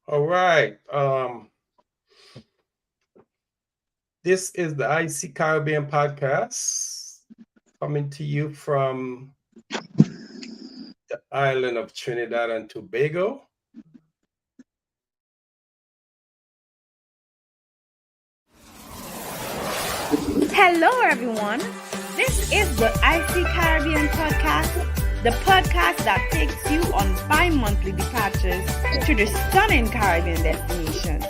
All right. This is the IC Caribbean podcast coming to you from the island of Trinidad and Tobago. Hello, everyone. This is the IC Caribbean podcast, the podcast that takes you on bi monthly departures to the stunning Caribbean destinations.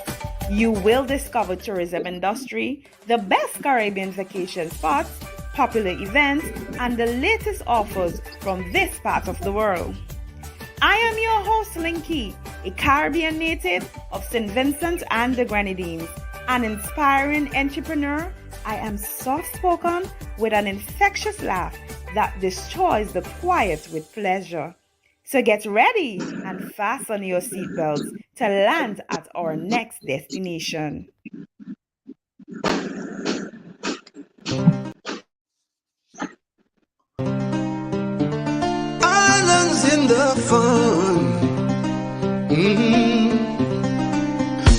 You will discover tourism industry, the best Caribbean vacation spots, popular events, and the latest offers from this part of the world. I am your host, Linky, a Caribbean native of St. Vincent and the Grenadines, an inspiring entrepreneur. I am soft spoken with an infectious laugh that destroys the quiet with pleasure. So get ready and fasten your seatbelts to land at our next destination. Islands in the fun.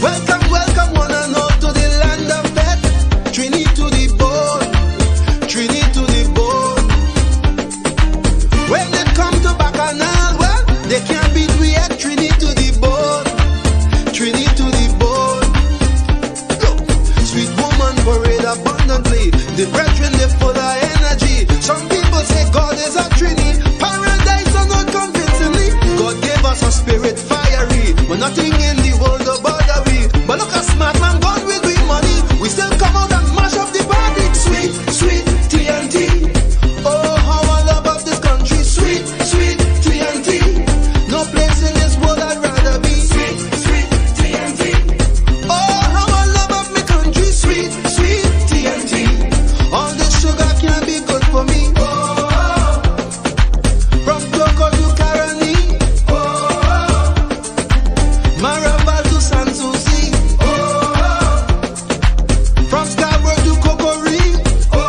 Welcome, welcome one and all to the land of death. Trini to the bone, Trini to the bone. When they come to Bacchanal, well, they can't beat we at Trini to the bone, Trini to the bone. Look, sweet woman parade abundantly. The brethren they full of energy. Some people say God is a Trini. Paradise are not convincingly. God gave us a spirit fiery, but nothing in the world will bother we. But look at smart man gone with we money. We still come out and mash up the party. Sweet, sweet TNT. Oh, how I love of this country. Sweet, sweet TNT. No place in this world I'd rather be. Sweet, sweet TNT. Oh, how I love of my country. Sweet, sweet TNT. All this sugar can't be good for me. Oh, from Coco to Caroni. Oh, Marabal to Sanssouci. Oh, from Scarborough to Cocorie. Oh,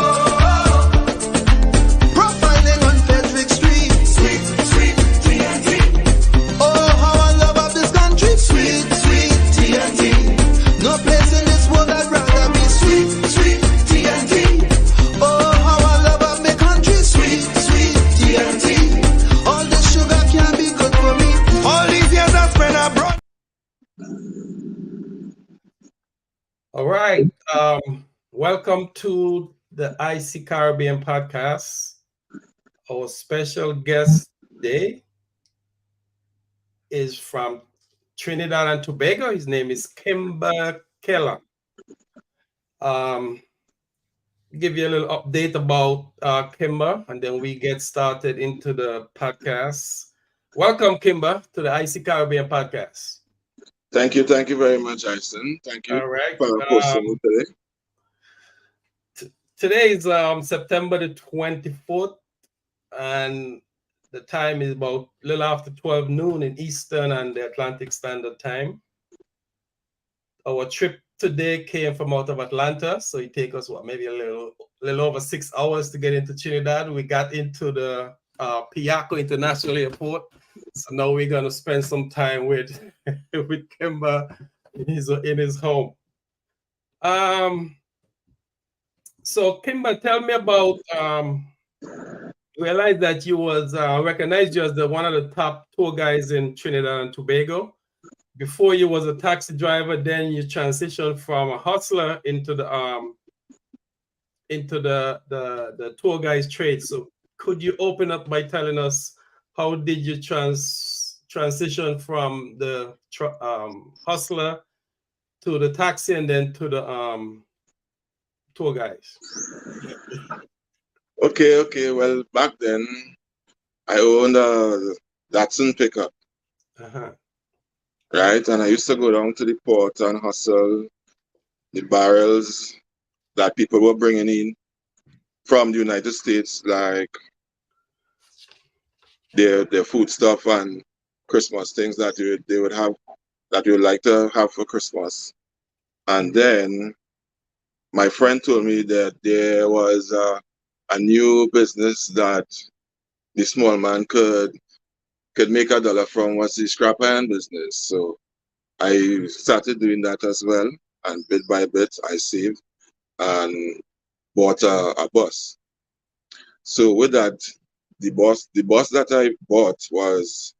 profiling on Frederick Street. Sweet, sweet TNT. Oh, how I love of this country. Sweet, sweet TNT. No place in this world I'd rather be. Sweet, sweet TNT. Oh, how I love of my country. Sweet, sweet TNT. All this sugar can't be good for me. All these years I spent abroad. All right. Welcome to the IC Caribbean podcast. Our special guest today is from Trinidad and Tobago. His name is Kimber Keller. Give you a little update about Kimber, and then we get started into the podcast. Welcome, Kimber, to the IC Caribbean podcast. Thank you very much, Ayson. Thank you All right. for hosting me today. Today is September the 24th, and the time is about a little after 12 noon in Eastern and the Atlantic Standard Time. Our trip today came from out of Atlanta, so it take us maybe a little over 6 hours to get into Trinidad. We got into the Piaco International Airport, so now we're gonna spend some time with with Kimber in his home. So Kimber, tell me about realized that you was recognized you as one of the top tour guides in Trinidad and Tobago. Before you was a taxi driver, then you transitioned from a hustler into the tour guide's trade. So could you open up by telling us how did you transition from the hustler to the taxi and then to the tour guides? Okay. Well, back then, I owned a Datsun pickup, Uh-huh. right? And I used to go down to the port and hustle the barrels that people were bringing in from the United States, like their food stuff and Christmas things that they would have, that you would like to have for Christmas. And then my friend told me that there was a new business that the small man could make $1 from, was the scrap iron business. So I started doing that as well, and bit by bit I saved and bought a bus. So with that, the bus that I bought was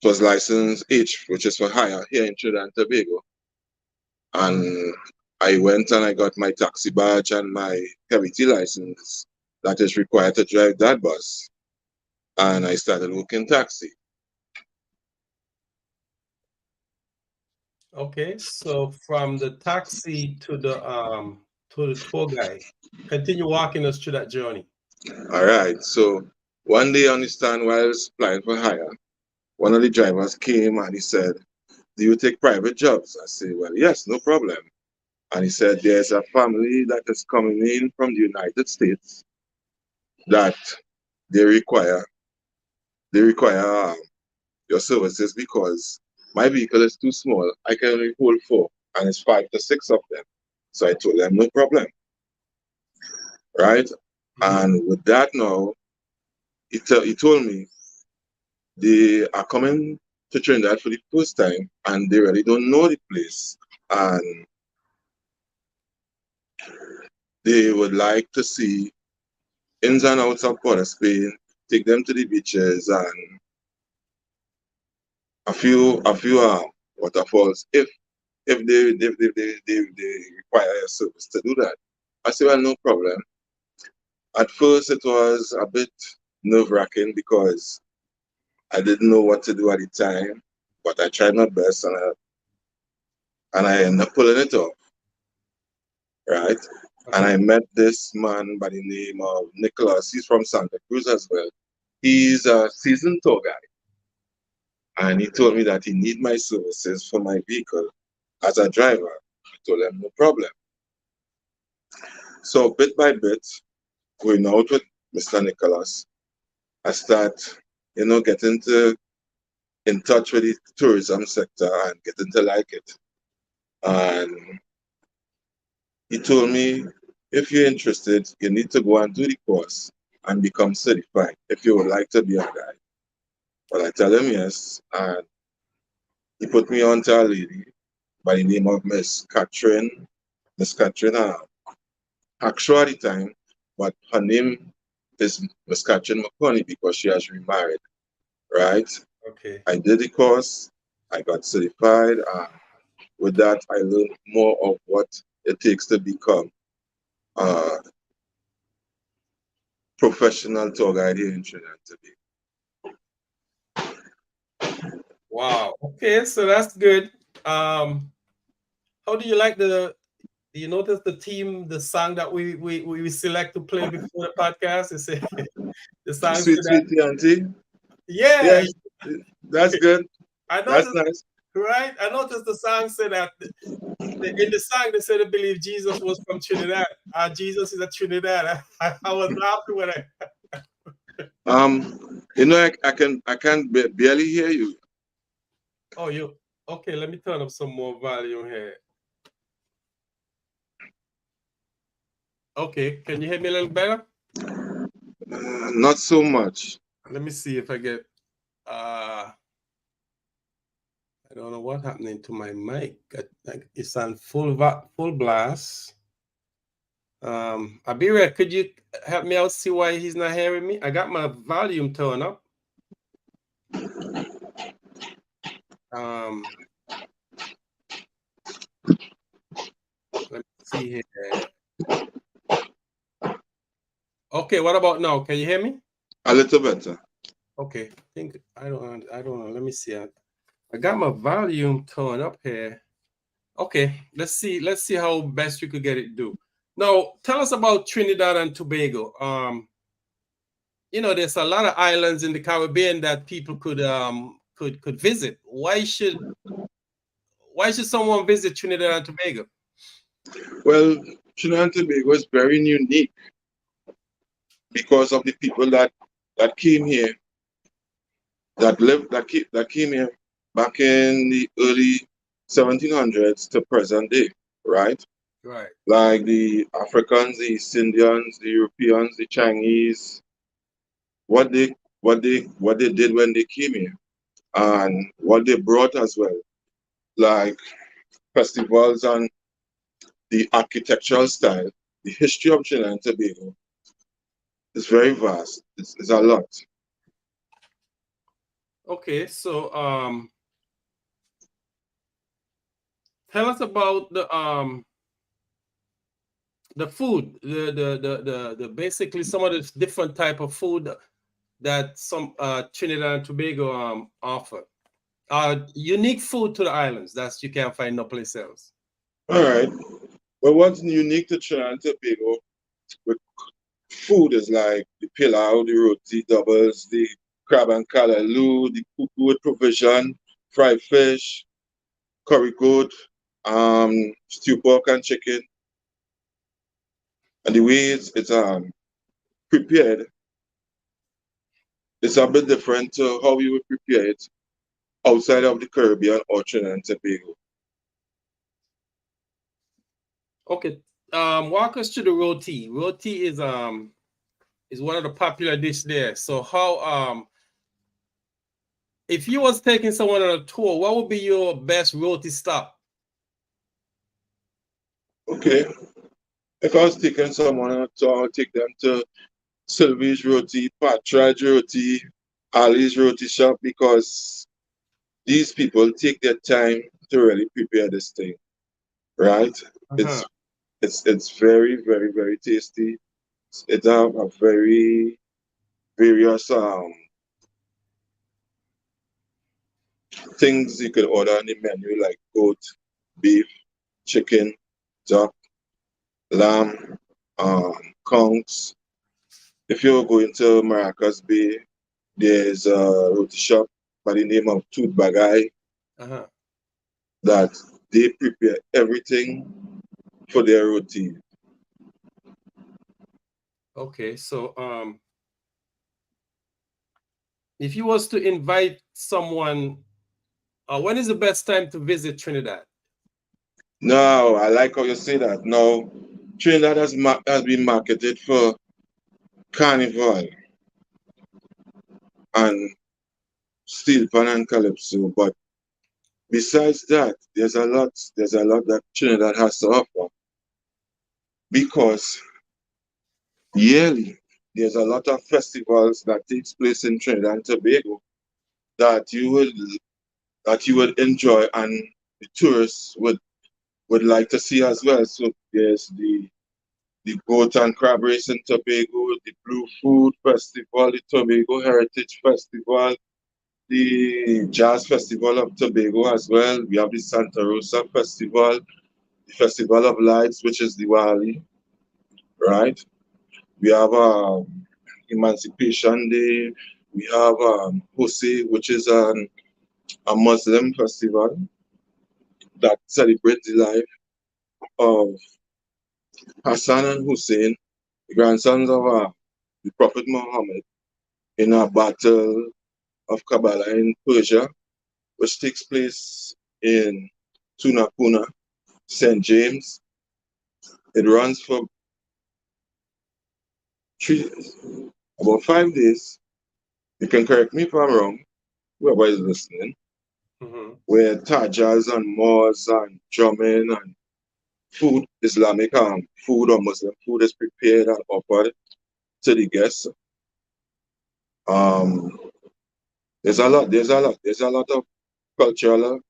license H, which is for hire here in Trinidad and Tobago. And I went and I got my taxi badge and my heavy T license that is required to drive that bus. And I started working taxi. Okay, so from the taxi to the tour guide, continue walking us through that journey. All right. So one day on the stand while I was applying for hire, one of the drivers came and he said, "Do you take private jobs?" I said, "Well, yes, no problem." And he said, "There's a family that is coming in from the United States that they require they require your services because my vehicle is too small. I can only hold four, and it's 5 to 6 of them." So I told them, "No problem." Right? And with that now, he told me they are coming to Trinidad for the first time and they really don't know the place. And they would like to see ins and outs of Port of Spain, take them to the beaches and a few waterfalls if they require a service to do that. I said, "Well, no problem." At first it was a bit nerve-wracking because I didn't know what to do at the time, but I tried my best and I ended up pulling it off, right? And I met this man by the name of Nicholas. He's from Santa Cruz as well. He's a seasoned tour guide. And he told me that he need my services for my vehicle as a driver. I told him no problem. So bit by bit, going out with Mr. Nicholas, I start, getting in touch with the tourism sector and getting to like it. And he told me, "If you're interested, you need to go and do the course and become certified if you would like to be a guide." Well, I tell him yes, and he put me on to a lady by the name of Miss Catherine Hackshaw at the time, but her name is Miss Catherine McConey because she has remarried, right? Okay. I did the course, I got certified, and with that, I learned more of what it takes to become a professional tour guide here in Trinidad today. Wow. Okay, so that's good. How do you like do you notice the song that we select to play before the podcast? It's the song Sweet, said that, sweet auntie. yeah, Yeah, that's good. I That's noticed, nice. right? I noticed the song said that in the song they said they believe Jesus was from Trinidad. Jesus is a Trinidad. I was laughing when I I can barely hear you. oh you okay, let me turn up some more volume here. Okay, can you hear me a little better? Not so much. Let me see if I get I don't know what happening to my mic. It's on full blast. Abira, could you help me out see why he's not hearing me? I got my volume turned up. Let me see here. Okay, what about now? Can you hear me? A little better. Okay, I don't know. Let me see. I got my volume turned up here. Okay, let's see how best we could get it do. Now, tell us about Trinidad and Tobago. There's a lot of islands in the Caribbean that people could visit. Why should someone visit Trinidad and Tobago? Well, Trinidad and Tobago is very unique because of the people that came here, that came here back in the early 1700s to present day, right? Right. Like the Africans, the East Indians, the Europeans, the Chinese, what they did when they came here, and what they brought as well. like festivals and the architectural style, the history of Trinidad and Tobago is very vast. It's a lot. Okay, so tell us about the food, the basically some of the different type of food that some Trinidad and Tobago offer. Unique food to the islands that you can't find no place else. All right. Well, what's unique to Trinidad and Tobago with food is like the pilau, the roti doubles, the crab and callaloo, the cuckoo with provision, fried fish, curry goat, stew pork and chicken. And the way it's prepared, it's a bit different to how we would prepare it outside of the Caribbean or Trinidad and Tobago. Okay, walk us through the roti. Roti is one of the popular dish there. So how if you was taking someone on a tour, what would be your best roti stop? Okay. If I was taking someone on a tour, I'll take them to Sylvie's Roti, Patridge Roti, Ali's Roti Shop, because these people take their time to really prepare this thing, right? Uh-huh. It's very, very, very tasty. It have a very various things you could order on the menu, like goat, beef, chicken, duck, lamb, conchs. If you're going to Maracas Bay, there's a roti shop by the name of Tooth Bagay Uh-huh. that they prepare everything for their roti. Okay, so if you was to invite someone, when is the best time to visit Trinidad? Now, I like how you say that. Now, Trinidad has been marketed for Carnival and Steel Pan and Calypso, but besides that, there's a lot that Trinidad has to offer, because yearly there's a lot of festivals that takes place in Trinidad and Tobago that you would enjoy and the tourists would like to see as well. So there's the Goat and Crab Race in Tobago, the Blue Food Festival, the Tobago Heritage Festival, the Jazz Festival of Tobago as well. We have the Santa Rosa Festival, the Festival of Lights, which is Diwali, right? We have Emancipation Day. We have Hosei, which is a Muslim festival that celebrates the life of Hassan and Hussein, the grandsons of the Prophet Muhammad, in a battle of Kabbalah in Persia, which takes place in Tunapuna, St. James. It runs for about 5 days. You can correct me if I'm wrong, whoever is listening, Mm-hmm. where tajas and mors and drumming and food, Islamic food or Muslim food is prepared and offered to the guests. Um, there's a lot of cultural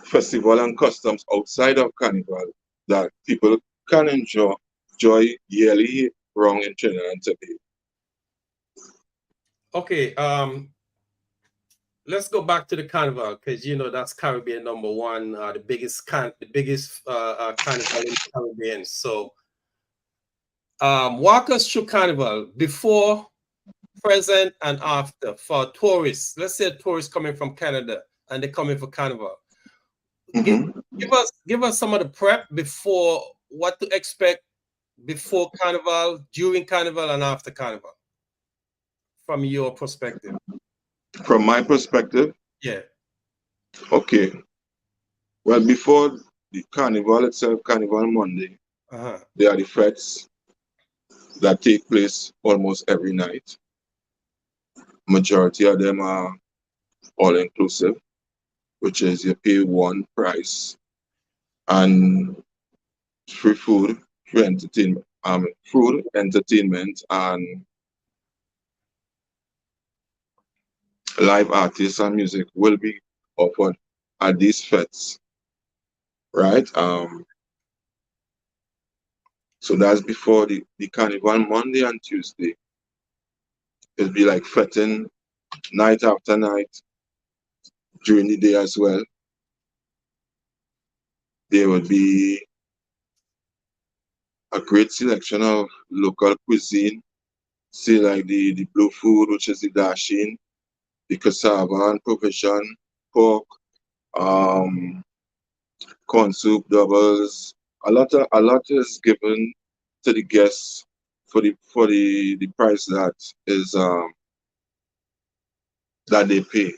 festival and customs outside of Carnival that people can enjoy yearly wrong in Trinidad and Tobago. Okay, let's go back to the carnival, because you know that's Caribbean number one, the biggest carnival in the Caribbean. So walk us through carnival before, present, and after for tourists. Let's say tourists coming from Canada and they're coming for carnival. Mm-hmm. Give us some of the prep before, what to expect before carnival, during carnival, and after carnival, from your perspective. From my perspective, Yeah. okay. Well, before the carnival itself, Carnival Monday, Uh-huh. there are the fetes that take place almost every night. Majority of them are all inclusive, which is you pay one price and free food, free entertainment, food, entertainment, and live artists and music will be offered at these fetes, right? So that's before the carnival. Monday and Tuesday, it'll be like fetting night after night during the day as well. There will be a great selection of local cuisine, say like the blue food, which is the dasheen, the cassava and provision, pork, corn soup, doubles. A lot is given to the guests for the price that is that they pay.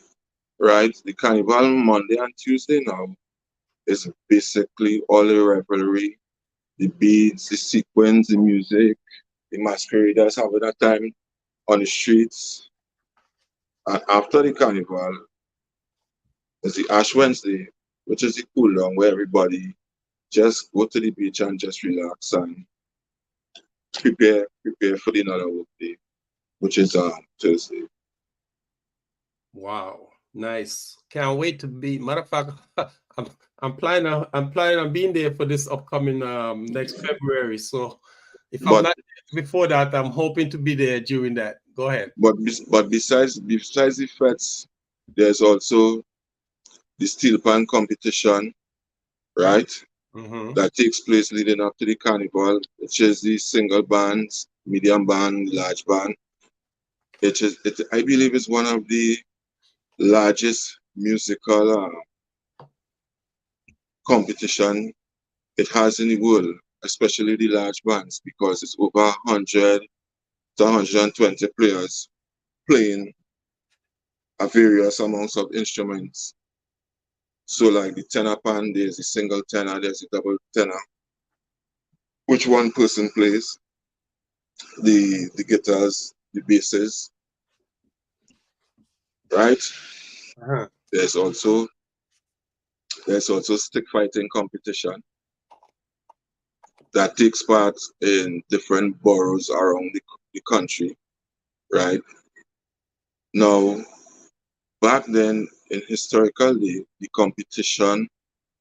Right? The carnival Monday and Tuesday now is basically all the revelry, the beads, the sequins, the music, the masqueraders having a time on the streets. And after the carnival is the Ash Wednesday, which is the cool down where everybody just go to the beach and just relax and prepare for the another work day, which is Thursday. Wow, nice! Can't wait to be. Matter of fact, I'm planning on being there for this upcoming next February. So if I'm not before that, I'm hoping to be there during that. Go ahead. But besides the fetes, there's also the steel pan competition, right? Mm-hmm. That takes place leading up to the carnival, which is the single band, medium band, large band. I believe it's one of the largest musical competition it has in the world, especially the large bands, because it's over 100 to 120 players playing a various amounts of instruments. So like the tenor pan, there's a single tenor, there's a double tenor, which one person plays, the guitars, the basses, right? Uh-huh. There's also stick fighting competition that takes part in different boroughs around the country, right? Now, back then in historical day, the competition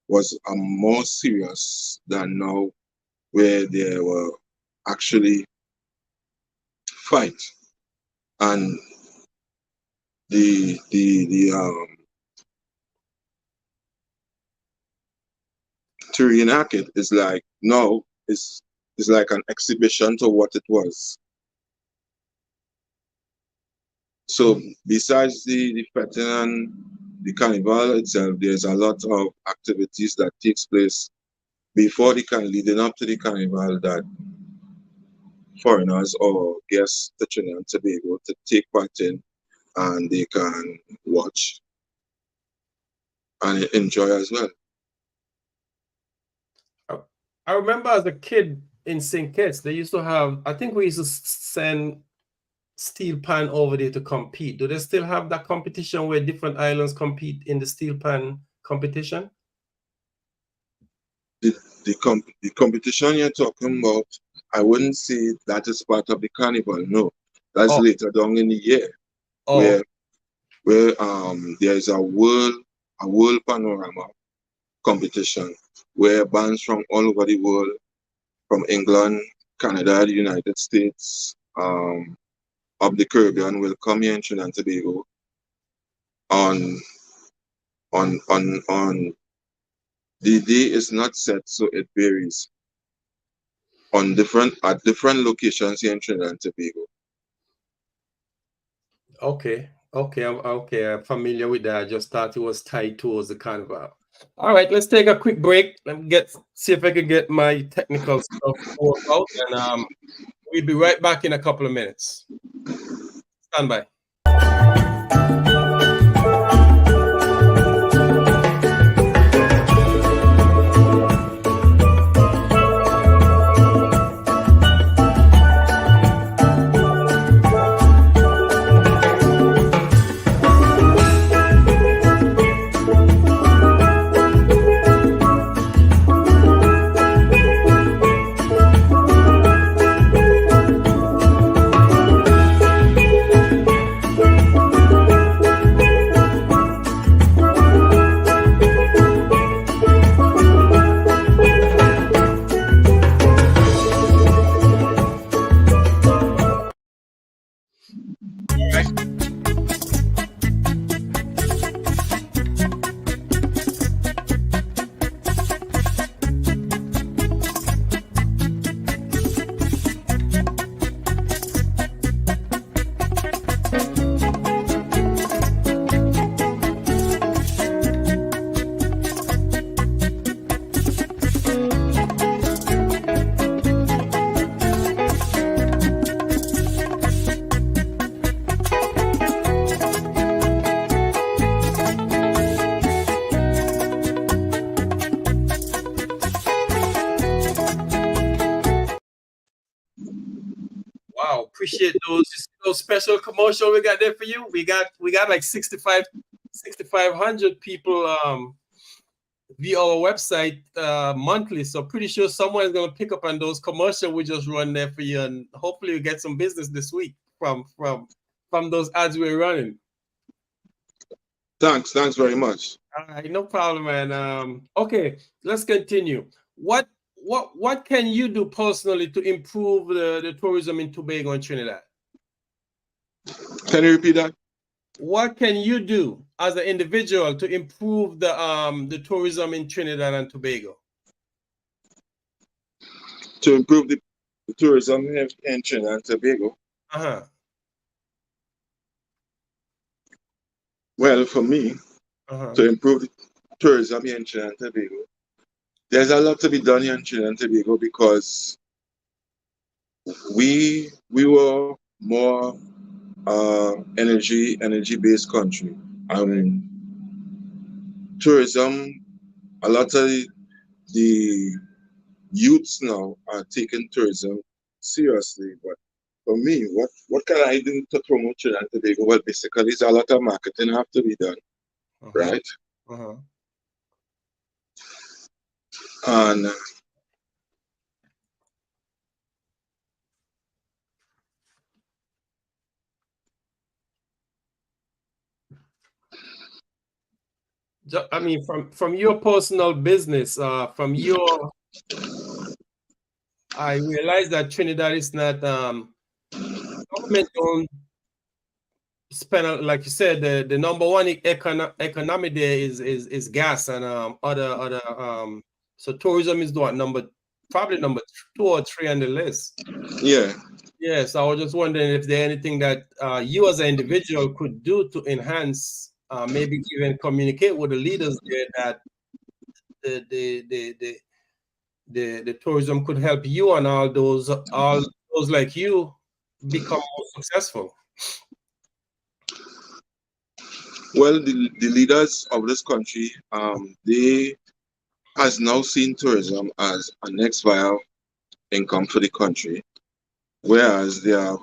was more serious than now, where there were actually fight, and to reenact it is like now is like an exhibition to what it was. So besides the fetting and the carnival itself, there's a lot of activities that takes place before the carnival, leading up to the carnival, that foreigners or guests to Trinidad and Tobago to take part in, and they can watch and enjoy as well. I remember as a kid in St. Kitts, they used to have, I think we used to send steel pan over there to compete. Do they still have that competition where different islands compete in the steel pan competition? The competition you're talking about, I wouldn't say that is part of the carnival. No, that's later down in the year, where there is a world panorama competition where bands from all over the world, from England, Canada, the United States, of the Caribbean, will come here in Trinidad and Tobago on the day is not set, so it varies at different locations here in Trinidad and Tobago. Okay, I'm familiar with that. I just thought it was tied towards the carnival. All right, let's take a quick break. Let me see if I can get my technical stuff worked out, and we'll be right back in a couple of minutes. Stand by. Wow, appreciate those special commercial we got there for you. We got like 6,500 people via our website monthly. So pretty sure someone is gonna pick up on those commercials we just run there for you, and hopefully we get some business this week from those ads we're running. Thanks very much. All right, no problem, man. Okay, let's continue. What can you do personally to improve the tourism in Tobago and Trinidad? Can you repeat that? What can you do as an individual to improve the tourism in Trinidad and Tobago? To improve the tourism in Trinidad and Tobago? Uh-huh. Well, for me, to improve the tourism here in Trinidad and Tobago, there's a lot to be done here in Trinidad and Tobago because we were more energy based country. I mean, tourism, a lot of the youths now are taking tourism seriously. But for me, what can I do to promote Trinidad and Tobago? Well, basically, there's a lot of marketing have to be done, right? And I mean, from your personal business, I realize that Trinidad is not government don't spend, like you said, the number one economy there is gas and other so tourism is probably number 2 or 3 on the list. Yeah. Yes, I was just wondering if there's anything that you as an individual could do to enhance, maybe even communicate with the leaders there that the tourism could help you and all those like you become more successful. Well, the leaders of this country, they has now seen tourism as a next viable income for the country, whereas there are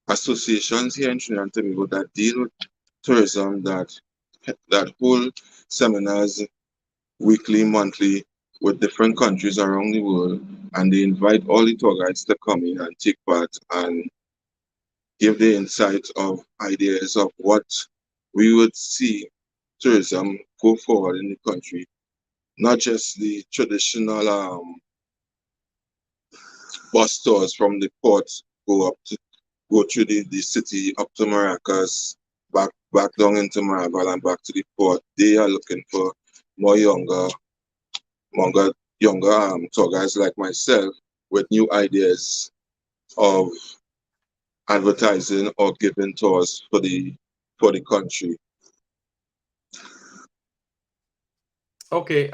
associations here in Trinidad and Tobago that deal with tourism that hold seminars weekly, monthly with different countries around the world, and they invite all the tour guides to come in and take part and give the insight of ideas of what we would see tourism go forward in the country. Not just the traditional bus tours from the port go through the city up to Maracas, back down into Marabal and back to the port. They are looking for more younger tour guides like myself with new ideas of advertising or giving tours for the country. Okay,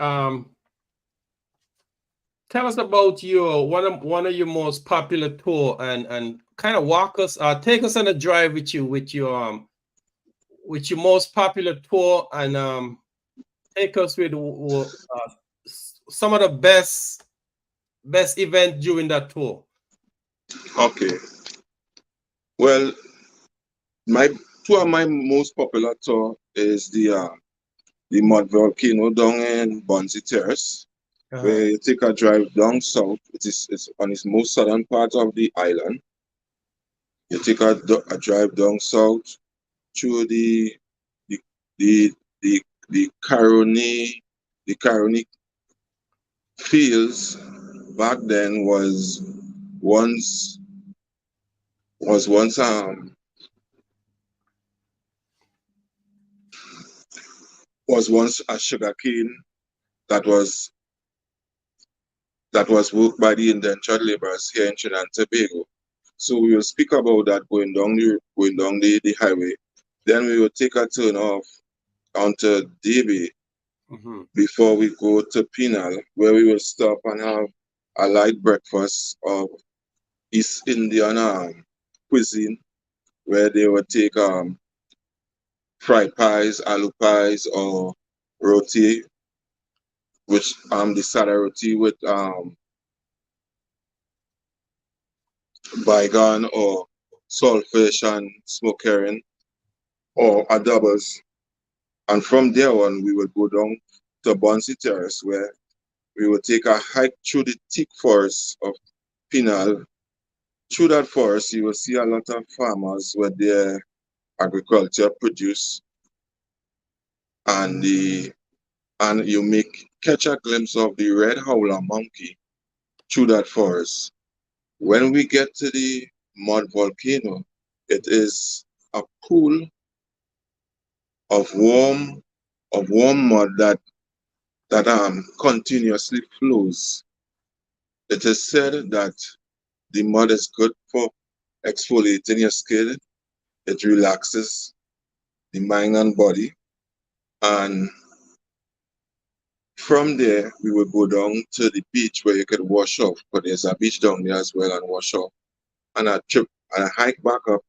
tell us about your one of your most popular tour and kind of take us on a drive with you with your most popular tour and take us with some of the best event during that tour. Okay. Well, two of my most popular tour is the mud volcano down in Bonzi Terrace, where you take a drive down south. It's on its most southern part of the island. You take a drive down south through the Caroni fields. Back then was once a sugarcane that was worked by the indentured laborers here in Trinidad and Tobago. So we will speak about that going down the highway. Then we will take a turn off onto Davie before we go to Penal, where we will stop and have a light breakfast of East Indian cuisine, where they would take fried pies, aloo pies, or roti, which the sada roti with bygone or saltfish and smoke herring or adobas. And from there on, we would go down to Bonsi Terrace where we would take a hike through the thick forest of Pinal. Through that forest, you will see a lot of farmers with their agriculture produce and you make catch a glimpse of the red howler monkey through that forest. When we get to the mud volcano, it is a pool of warm mud that continuously flows. It is said that the mud is good for exfoliating your skin. It relaxes the mind and body. And from there, we will go down to the beach where you can wash off. But there's a beach down there as well and wash off. And a trip and a hike back up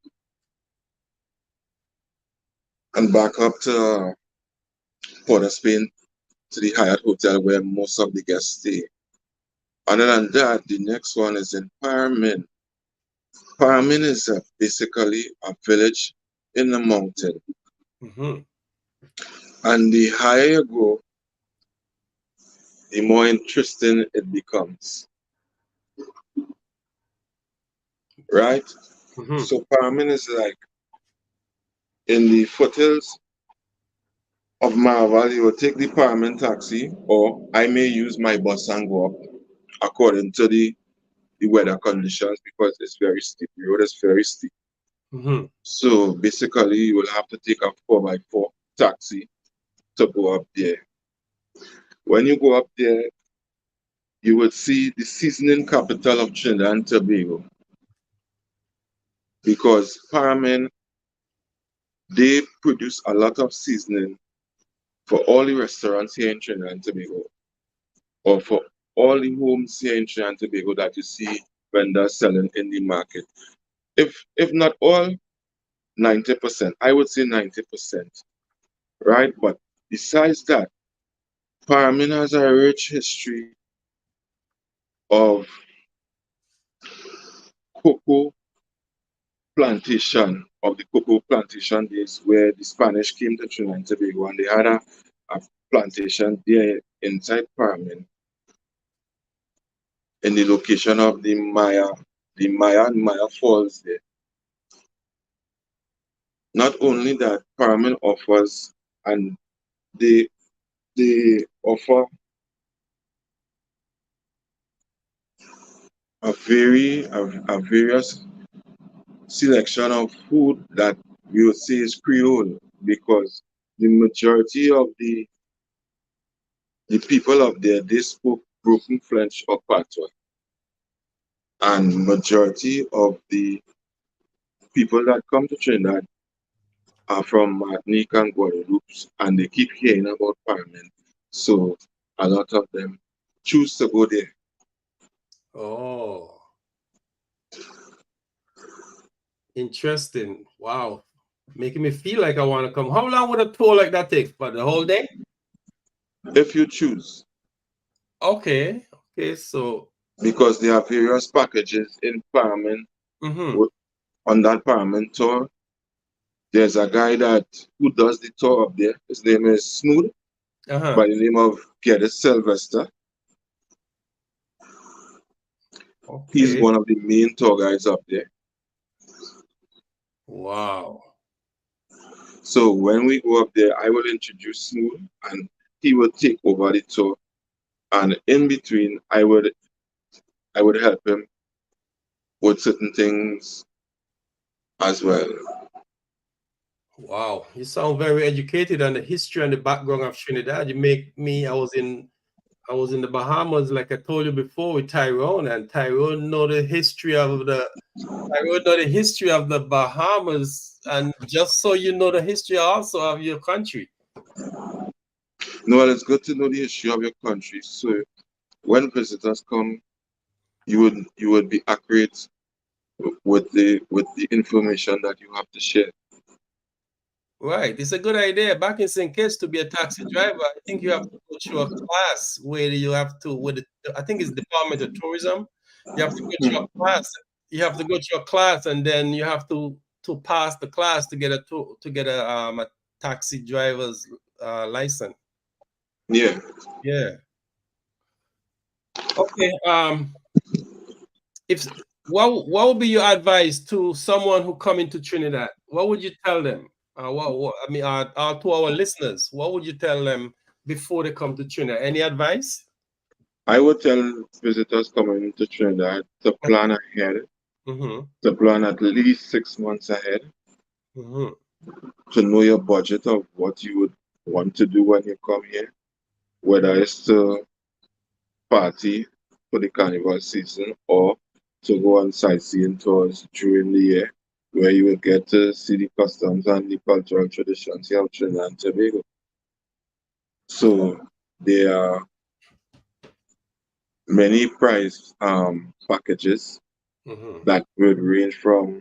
to Port of Spain to the Hyatt Hotel where most of the guests stay. Other than that, the next one is in Paramin. Paramin is basically a village in the mountain. Mm-hmm. And the higher you go, the more interesting it becomes. Right? Mm-hmm. So Paramin is like in the foothills of Marval, you will take the Paramin taxi, or I may use my bus and go up according to the weather conditions because it's very steep. The road is very steep. Mm-hmm. So basically, you will have to take a 4x4 taxi to go up there. When you go up there, you will see the seasoning capital of Trinidad and Tobago. Because Paramin, they produce a lot of seasoning for all the restaurants here in Trinidad and Tobago, or for all the homes here in Trinidad and Tobago that you see vendors selling in the market. If not all, 90%. I would say 90%. Right? But besides that, Paramin has a rich history of cocoa plantation, of the cocoa plantation days where the Spanish came to Trinidad and Tobago and they had a plantation there inside Paramin in the location of the Maya and Maya Falls there. Not only that, Paramin offers and they offer a various selection of food that we would say is Creole because the majority of the people up there they spoke broken French or patois. And majority of the people that come to Trinidad are from Martinique and Guadeloupe and they keep hearing about Paramin. So a lot of them choose to go there. Oh, interesting. Wow. Making me feel like I want to come. How long would a tour like that take? For the whole day? If you choose. Okay. Okay. So Because there are various packages in Paramin. mm-hmm. On that Paramin tour, there's a guy who does the tour up there. His name is Smooth, by the name of Geddes Sylvester. Okay. He's one of the main tour guides up there. Wow. So when we go up there, I will introduce Smooth and he will take over the tour. And in between, I would help him with certain things as well. Wow. You sound very educated on the history and the background of Trinidad. You make me, I was in the Bahamas, like I told you before, with Tyrone, and Tyrone know the history of the Bahamas, and just so you know the history also of your country. No, well, it's good to know the history of your country. So when visitors come, you would be accurate with the information that you have to share. Right. It's a good idea. Back in St. Kitts, to be a taxi driver, I think you have to go through a class where you have to, I think it's Department of Tourism. You have to go through a class. you have to go to a class, and then you have to pass the class to get a taxi driver's license. Yeah. Yeah. Okay. If what would be your advice to someone who come into Trinidad? What would you tell them? What I mean, to our listeners, what would you tell them before they come to Trinidad? Any advice? I would tell visitors coming to Trinidad to plan ahead, Mm-hmm. to plan at least 6 months ahead, Mm-hmm. to know your budget of what you would want to do when you come here, whether it's to party for the carnival season or to go on sightseeing tours during the year, where you will get to see the customs and the cultural traditions here of Trinidad and Tobago. So there are many price packages Mm-hmm. that would range from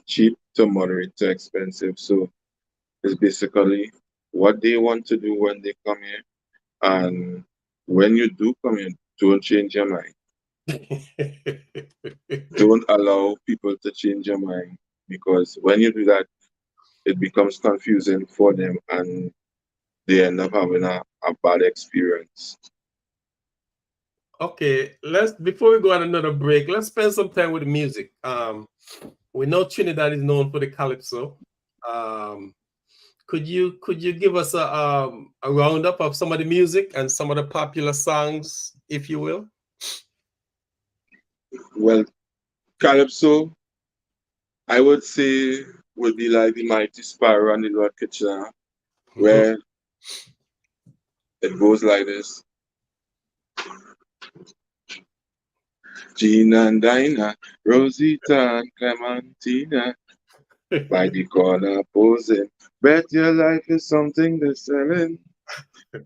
cheap to moderate to expensive. So it's basically what they want to do when they come here. And when you do come here, don't change your mind. Don't allow people to change your mind, because when you do that, it becomes confusing for them and they end up having a bad experience. Okay, let's before we go on another break, let's spend some time with the music. We know Trinidad is known for the calypso. Um, could you give us a roundup of some of the music and some of the popular songs, if you will? Well, Calypso, I would say, would be like the Mighty Sparrow and the Lord Kitchener, where it goes like this. Gina and Dinah, Rosita and Clementina, by the corner posing. Bet your life is something they're selling.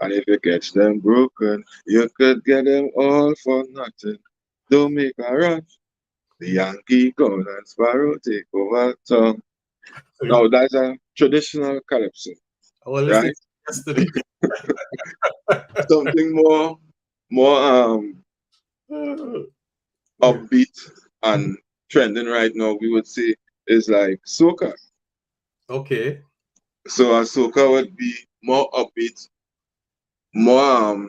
And if you catch them broken, you could get them all for nothing. Don't make a rush. The Yankee Gold and Sparrow take over town. Now that's a traditional calypso, I was listening right? yesterday. Something more upbeat and trending right now, we would say, is like soca. Okay. So a soca would be more upbeat, more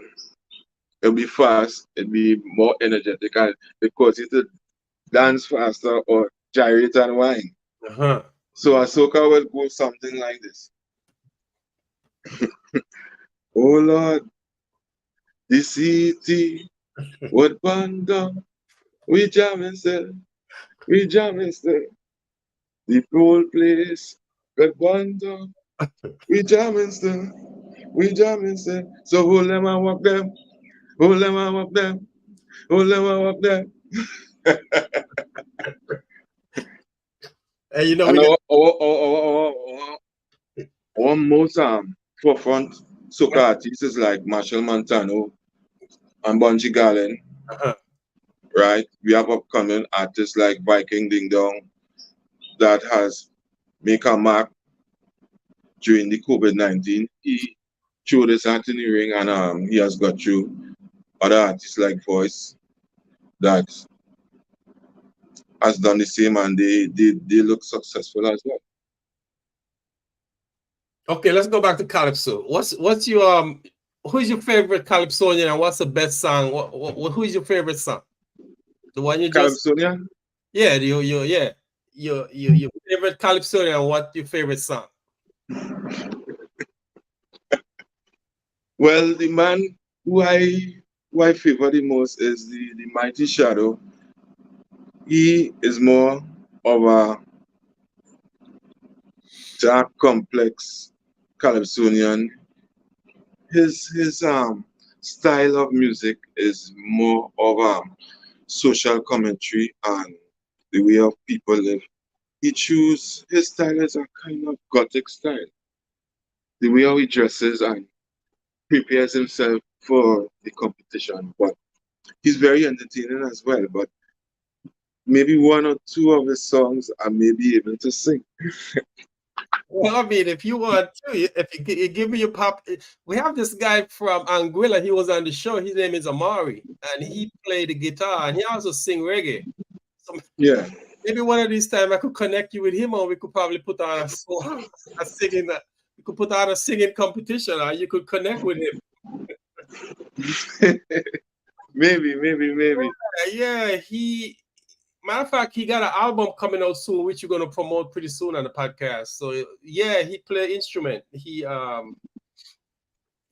it'll be fast, it'll be more energetic, and because you to dance faster or gyrate and whine. Uh-huh. So a soca would go something like this. Oh Lord, the city would burn down. We jamming still, we jamming still. The whole place would burn down. We jamming still, we jamming still. So hold them and walk them, hold them and walk them, hold them and walk them. And you know, And we our most forefront soca artists is like Marshall Montano and Bunji Garlin, uh-huh. right? We have upcoming artists like Viking Ding Dong that has make a mark during the COVID-19. He threw his hat in the ring and he has got through other artists like Voice that has done the same, and they look successful as well. Okay, let's go back to calypso. What's your who's your favorite calypsonian and what's the best song? Who's your favorite song? The one you just Calypsonian? yeah, your favorite calypsonian and what's your favorite song? Well, the man who I favor the most is the Mighty Shadow. He is more of a dark, complex calypsonian. His style of music is more of social commentary and the way of people live. He choose his style as a kind of gothic style. The way how he dresses and prepares himself for the competition. But he's very entertaining as well. But maybe one or two of his songs I may be able to sing. Well, I mean, if you want to, if you give me your pop, we have this guy from Anguilla. He was on the show. His name is Amari, and he played the guitar and he also sing reggae. So Yeah. maybe one of these times I could connect you with him, or we could probably put on a singing. We could put on a singing competition, or you could connect with him. Maybe. Yeah, matter of fact, he got an album coming out soon, which you're gonna promote pretty soon on the podcast. So yeah, he play instrument. He's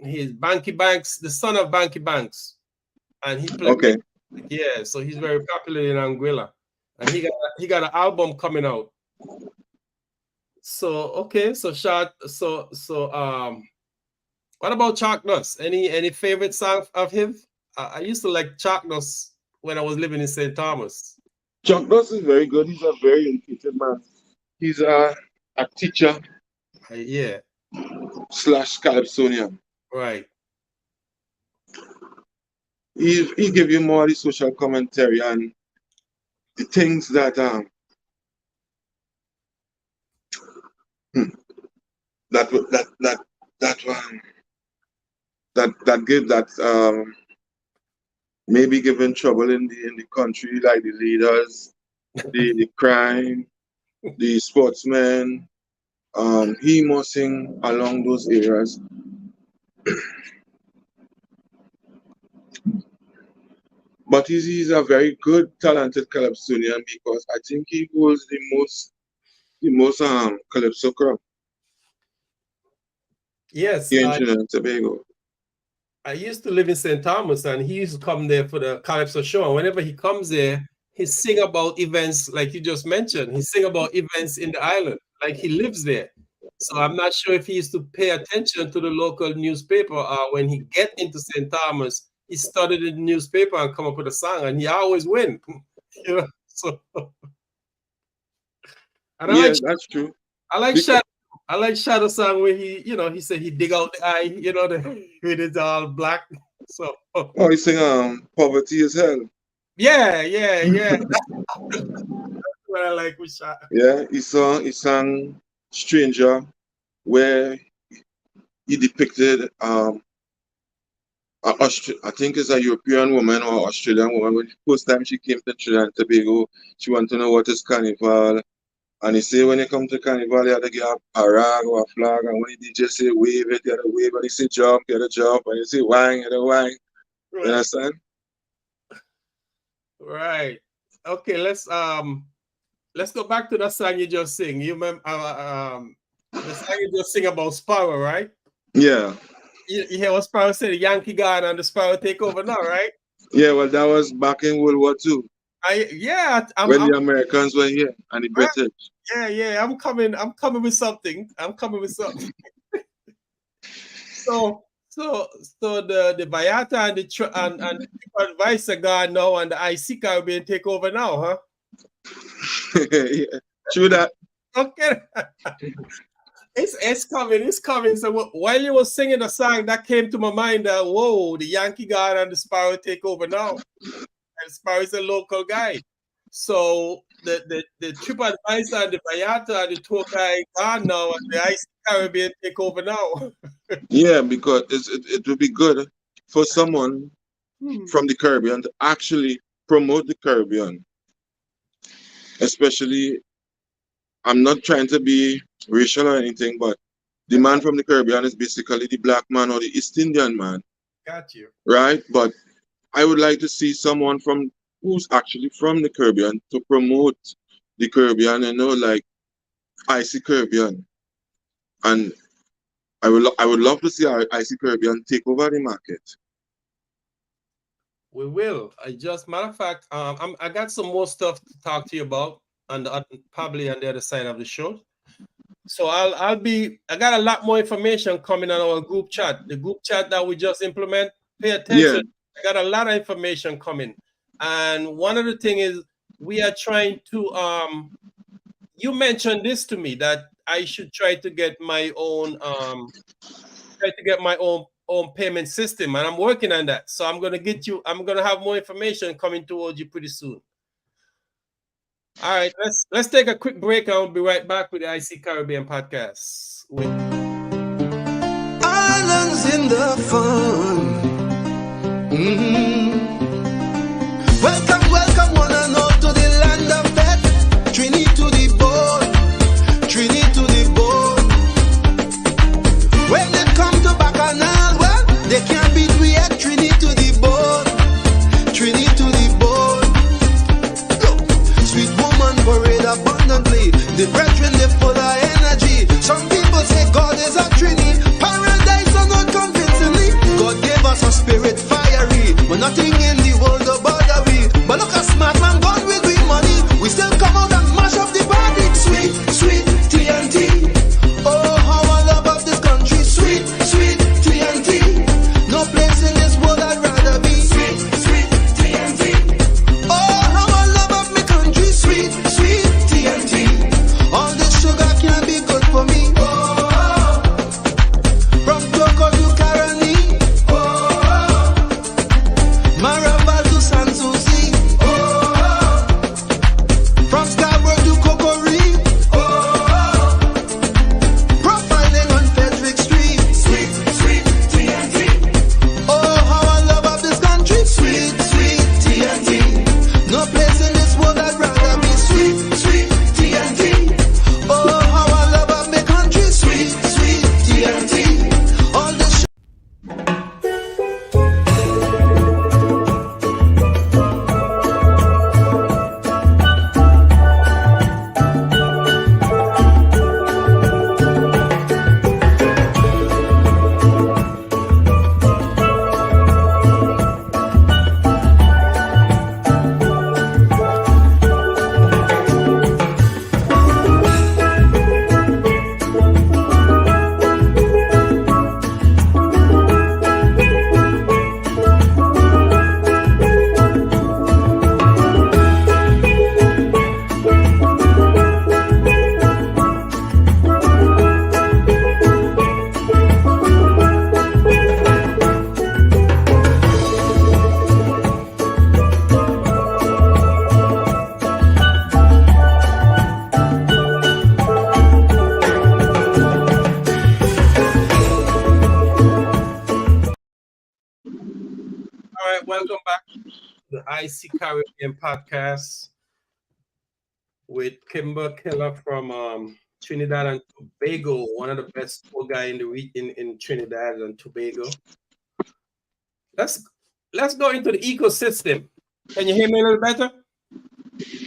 Banky Banks, the son of Banky Banks, and he played. Okay. Yeah, so he's very popular in Anguilla, and he got an album coming out. So okay, so what about Chalknus? Any favorite song of his? I used to like Chalknus when I was living in St. Thomas. Chalknus is very good. He's a very educated man. He's a teacher Yeah, / Calypsonian. right. He give you more of the social commentary and the things that give that maybe giving trouble in the country, like the leaders, the crime, the sportsmen. He must sing along those areas. But he's a very good, talented Calypsonian, because I think he holds the most Calypso crop Yes, here in Trinidad and Tobago. I used to live in St. Thomas, and he used to come there for the Calypso show. And whenever he comes there, he sing about events like you just mentioned. He sing about events in the island, like he lives there. So I'm not sure if he used to pay attention to the local newspaper, or when he get into St. Thomas, he studied in the newspaper and come up with a song, and he always win. You know, so. And That's true. I like Shadow. I like Shadow song where he said he dig out the eye, with it all black. So. Oh, he sing Poverty is Hell. Yeah. That's what I like with Shadow. Yeah, he sang Stranger, where he depicted I think it's a European woman or Australian woman. When the first time she came to Trinidad and Tobago, she wanted to know what is carnival. And he say when you come to carnival, you have to get a rag or a flag. And when the DJ say wave it, you have to wave. And he say jump, you have to jump. And he say wang, you have to wang. Right. You understand? Right. Okay, let's go back to the song you just sing. You remember the song you just sing about Sparrow, right? Yeah. You hear what Sparrow said? The Yankee gone and the Sparrow take over now, right? Yeah, well, that was back in World War II. When the Americans were here and the British. Yeah. I'm coming with something. So the Bayata and the TripAdvisor are gone now, and the IC Caribbean take over now, huh? Yeah, true that. Okay. It's coming. So while you were singing the song, that came to my mind that whoa, the Yankee guy and the Sparrow take over now. And Sparrow is a local guy. So the TripAdvisor and the Bayata and the tour guy gone now, and the IC Caribbean take over now. Yeah, because it would be good for someone from the Caribbean to actually promote the Caribbean. Especially, I'm not trying to be racial or anything, but the man from the Caribbean is basically the black man or the East Indian man. Got you. Right? But I would like to see someone who's actually from the Caribbean to promote the Caribbean, like IC Caribbean. And I would love to see our IC Caribbean take over the market. We will. Matter of fact, I got some more stuff to talk to you about, probably on the other side of the show. So I got a lot more information coming on our group chat. The group chat that we just implement. Pay attention. Yeah. I got a lot of information coming, and one of the things is we are trying to. You mentioned this to me that I should try to get my own own payment system, and I'm working on that. So I'm gonna have more information coming towards you pretty soon. All right, let's take a quick break, and I'll be right back with the IC Caribbean podcast. Islands in the fun. Welcome, one and all to the land of death. abundantly. The brethren, they full of energy. Some people say God is a Trinity. Paradise are not convincingly. God gave us a spirit fiery, but nothing in the world will bother we. But look at smart man gone with we money. We still come out and mash up the body. Sweet, sweet TNT. Oh, how I love of this country. Sweet, sweet TNT. No place in this world I'd rather be. Sweet, sweet TNT. Oh, how I love of my country. Sweet, sweet TNT. All this sugar can't be good for me. Oh, from Toko to Caroni. Oh, Marabal to Sanssouci. Oh, from Scarborough to Kokori. Oh, profiling on Frederick Street. Sweet, sweet TNT. Oh, how I love of this country. Sweet, sweet TNT. No place in this world I'd rather be. Sweet, sweet TNT. Oh, how I love of my country. Sweet, sweet TNT. All this All right, welcome back to the IC Caribbean podcast with Kimber Killer from Trinidad and Tobago, one of the best tour guy in the region in Trinidad and Tobago. Let's go into the ecosystem. Can you hear me a little better?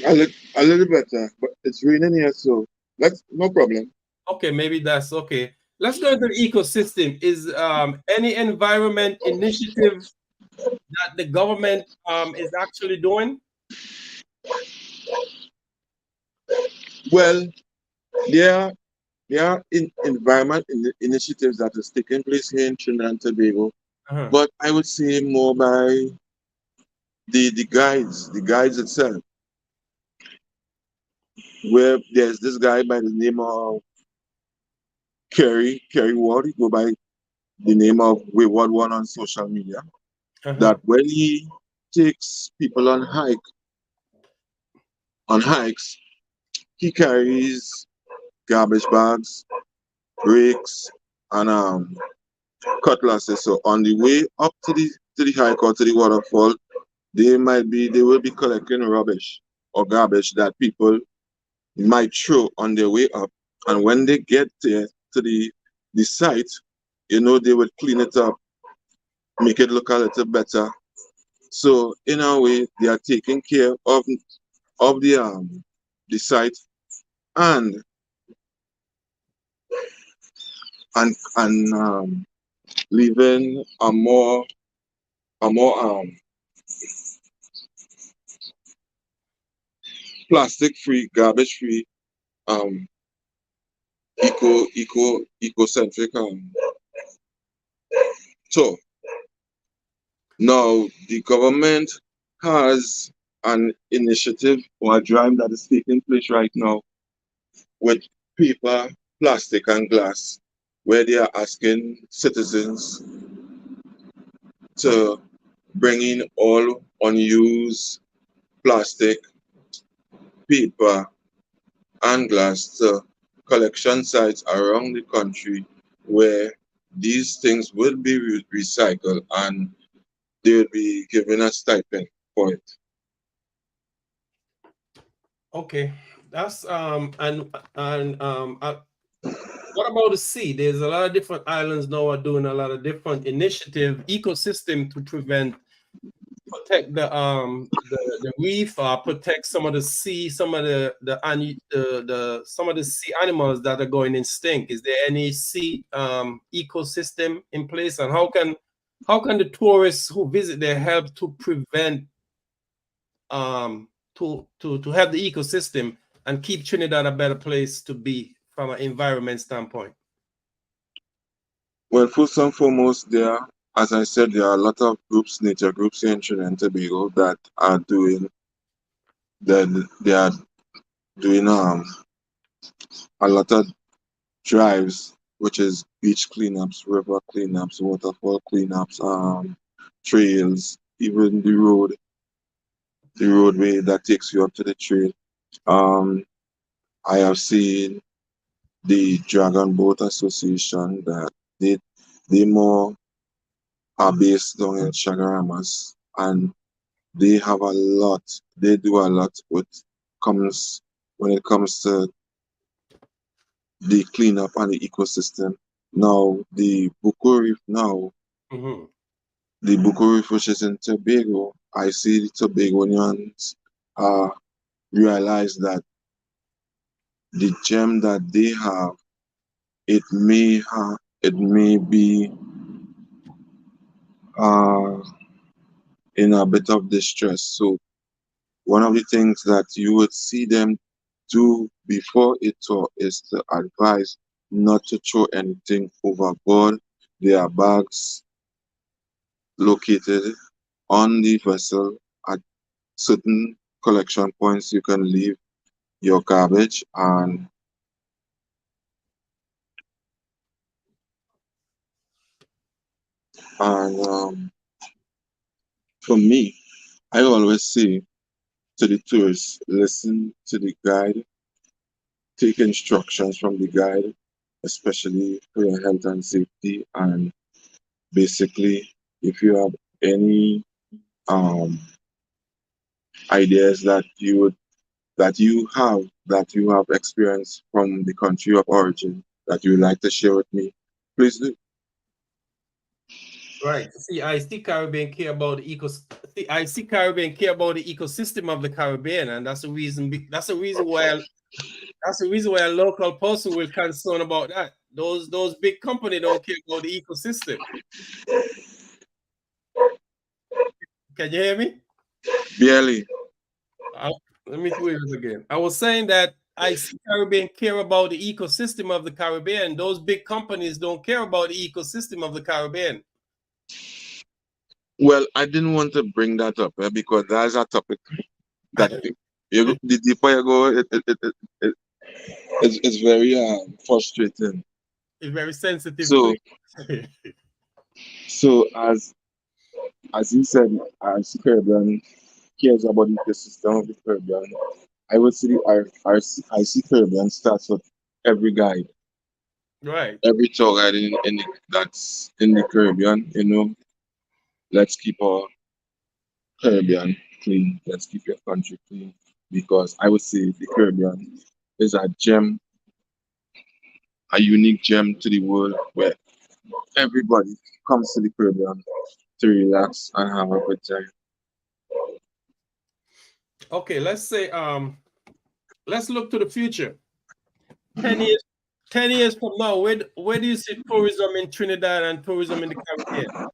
A little better, but it's raining here, so that's no problem. Okay, maybe that's okay. Let's go into the ecosystem. Is any environment initiative that the government is actually doing? Well, there are environment initiatives that is taking place here in Trinidad and Tobago, but I would say more by the guides itself. Where there's this guy by the name of Kerry Ward, he go by the name of Wayward One on social media. That when he takes people on hikes, he carries garbage bags, rakes, and cutlasses. So on the way up to the hike or to the waterfall, they will be collecting rubbish or garbage that people might throw on their way up. And when they get there to the site, they would clean it up, make it look a little better. So in a way, they are taking care of the site and leaving a more plastic-free, garbage-free, eco-centric tour. Now, the government has an initiative or a drive that is taking place right now with paper, plastic, and glass, where they are asking citizens to bring in all unused plastic, paper, and glass to collection sites around the country where these things will be recycled and they will be given a stipend for it. Okay, that's what about the sea? There's a lot of different islands now are doing a lot of different initiative ecosystem to prevent protect the reef, protect some of the sea, some of some of the sea animals that are going extinct. Is there any sea ecosystem in place, and how can the tourists who visit there help to prevent to have the ecosystem and keep Trinidad a better place to be from an environment standpoint? Well, first and foremost, as I said, there are a lot of groups, nature groups here in Trinidad and Tobago that are doing they are doing a lot of drives, which is beach cleanups, river cleanups, waterfall cleanups, trails, even the roadway that takes you up to the trail. I have seen the Dragon Boat Association that they more are based down in Chagaramas, and they have a lot. They do a lot when it comes to the cleanup and the ecosystem. Now the Buko Reef Mm-hmm. the Buko Reef, which is in Tobago, I see the Tobagonians realize that the gem that they have, it may be in a bit of distress. So one of the things that you would see them do before it all is to advise not to throw anything overboard. There are bags located on the vessel at certain collection points. You can leave your garbage, and for me, I always say to the tourists, listen to the guide, take instructions from the guide, especially for your health and safety. And basically, if you have any ideas that you have experienced from the country of origin that you would like to share with me, please do. Right. See, I see Caribbean care about the ecosystem of the Caribbean, and that's the reason why a local person will concern about that. Those big companies don't care about the ecosystem. Can you hear me? Barely. Let me do it again. I was saying that I see Caribbean care about the ecosystem of the Caribbean. Those big companies don't care about the ecosystem of the Caribbean. Well, I didn't want to bring that up because that's a topic that the deeper you go, it's very frustrating. It's very sensitive. So as you said, as Caribbean cares about the ecosystem of the Caribbean, I would say I see Caribbean starts with every guide. Right. Every tour guide that's in the Caribbean, let's keep our Caribbean clean. Let's keep your country clean, because I would say the Caribbean is a gem, a unique gem to the world, where everybody comes to the Caribbean to relax and have a good time. Okay, let's say let's look to the future. 10 years from now, where do you see tourism in Trinidad and tourism in the Caribbean?